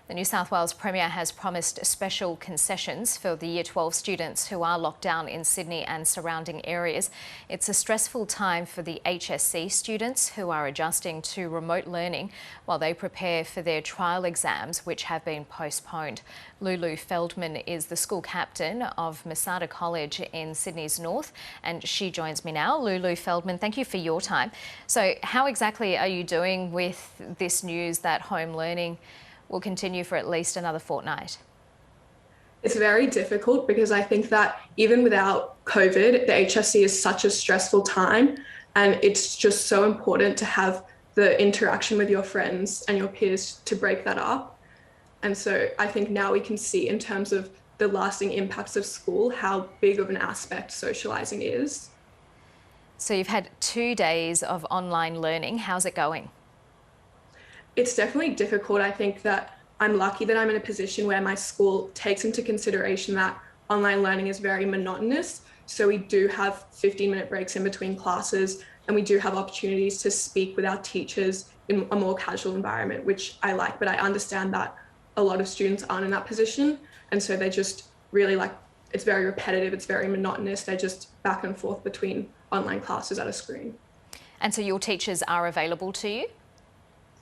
The New South Wales Premier has promised special concessions for the Year 12 students who are locked down in Sydney and surrounding areas. It's a stressful time for the HSC students who are adjusting to remote learning while they prepare for their trial exams, which have been postponed. Lulu Feldman is the school captain of Masada College in Sydney's north, and she joins me now. Lulu Feldman, thank you for your time. So how exactly are you doing with this news that home learning will continue for at least another fortnight? It's very difficult because I think that even without COVID, the HSC is such a stressful time, and it's just so important to have the interaction with your friends and your peers to break that up. And so I think now we can see in terms of the lasting impacts of school how big of an aspect socializing is. So you've had 2 days of online learning. How's it going? It's definitely difficult. I think that I'm lucky that I'm in a position where my school takes into consideration that online learning is very monotonous. So we do have 15-minute breaks in between classes, and we do have opportunities to speak with our teachers in a more casual environment, which I like. But I understand that a lot of students aren't in that position. And so they just really it's very repetitive, it's very monotonous. They're just back and forth between online classes at a screen. And so your teachers are available to you?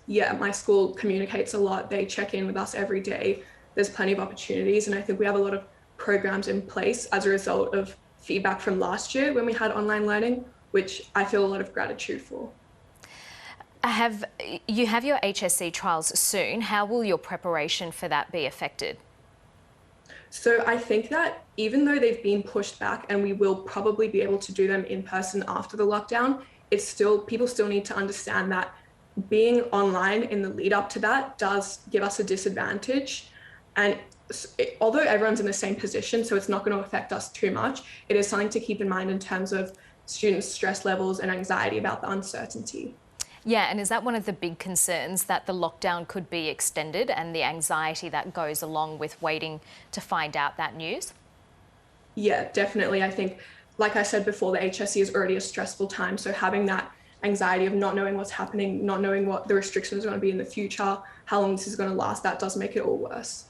Yeah, my school communicates a lot. They check in with us every day. There's plenty of opportunities, and I think we have a lot of programs in place as a result of feedback from last year when we had online learning, which I feel a lot of gratitude for. You have your HSC trials soon. How will your preparation for that be affected? So I think that even though they've been pushed back and we will probably be able to do them in person after the lockdown, people still need to understand that being online in the lead up to that does give us a disadvantage. And although everyone's in the same position, so it's not going to affect us too much, it is something to keep in mind in terms of students' stress levels and anxiety about the uncertainty. Yeah, and is that one of the big concerns, that the lockdown could be extended and the anxiety that goes along with waiting to find out that news? Yeah, definitely. I think, like I said before, the HSC is already a stressful time, so having that anxiety of not knowing what's happening, not knowing what the restrictions are going to be in the future, how long this is going to last, that does make it all worse.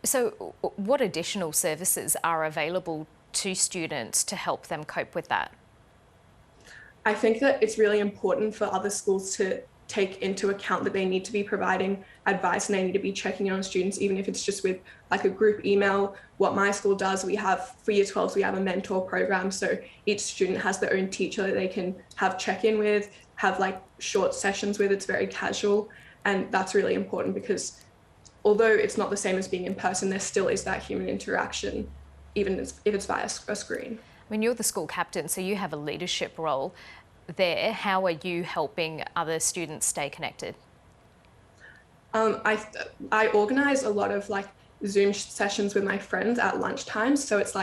So what additional services are available to students to help them cope with that? I think that it's really important for other schools to take into account that they need to be providing advice and they need to be checking in on students, even if it's just with a group email. What my school does, we have for Year 12s, we have a mentor program. So each student has their own teacher that they can have check-in with, have short sessions with. It's very casual. And that's really important because although it's not the same as being in person, there still is that human interaction, even if it's via a screen. I mean, you're the school captain, so you have a leadership role there. How are you helping other students stay connected? I organize a lot of Zoom sessions with my friends at lunchtime. So it's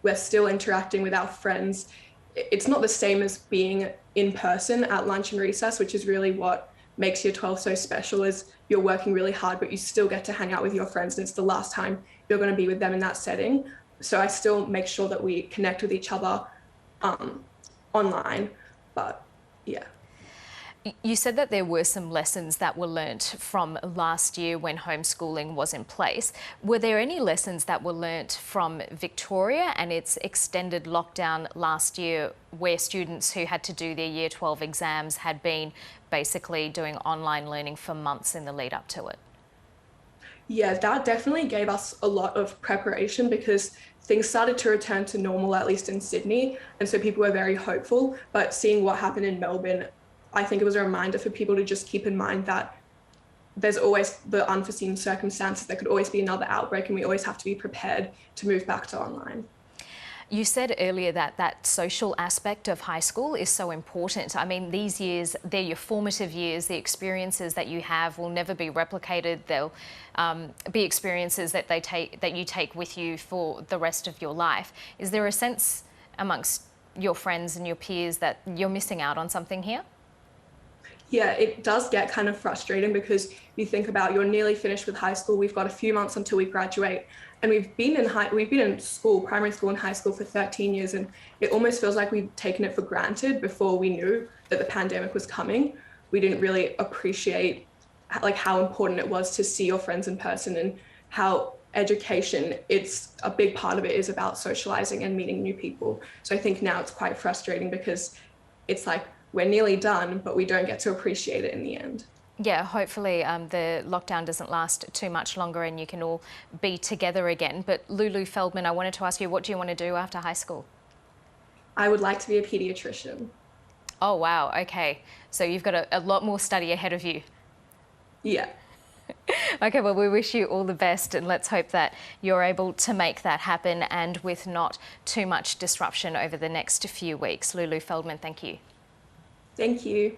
we're still interacting with our friends. It's not the same as being in person at lunch and recess, which is really what makes Year 12 so special, is you're working really hard, but you still get to hang out with your friends, and it's the last time you're going to be with them in that setting. So I still make sure that we connect with each other online, but yeah. You said that there were some lessons that were learnt from last year when homeschooling was in place. Were there any lessons that were learnt from Victoria and its extended lockdown last year, where students who had to do their Year 12 exams had been basically doing online learning for months in the lead up to it? Yeah, that definitely gave us a lot of preparation because things started to return to normal, at least in Sydney. And so people were very hopeful. But seeing what happened in Melbourne, I think it was a reminder for people to just keep in mind that there's always the unforeseen circumstances. There could always be another outbreak, and we always have to be prepared to move back to online. You said earlier that that social aspect of high school is so important. I mean, these years, they're your formative years. The experiences that you have will never be replicated. They'll be experiences that you take with you for the rest of your life. Is there a sense amongst your friends and your peers that you're missing out on something here? Yeah, it does get kind of frustrating because you think about you're nearly finished with high school. We've got a few months until we graduate, and we've been in school, primary school and high school for 13 years, and it almost feels like we've taken it for granted before we knew that the pandemic was coming. We didn't really appreciate like how important it was to see your friends in person, and how education, it's a big part of it is about socializing and meeting new people. So I think now it's quite frustrating because it's like we're nearly done, but we don't get to appreciate it in the end. Yeah, hopefully the lockdown doesn't last too much longer and you can all be together again. But Lulu Feldman, I wanted to ask you, what do you want to do after high school? I would like to be a pediatrician. Oh, wow. Okay. So you've got a lot more study ahead of you. Yeah. Okay, well, we wish you all the best and let's hope that you're able to make that happen and with not too much disruption over the next few weeks. Lulu Feldman, thank you. Thank you.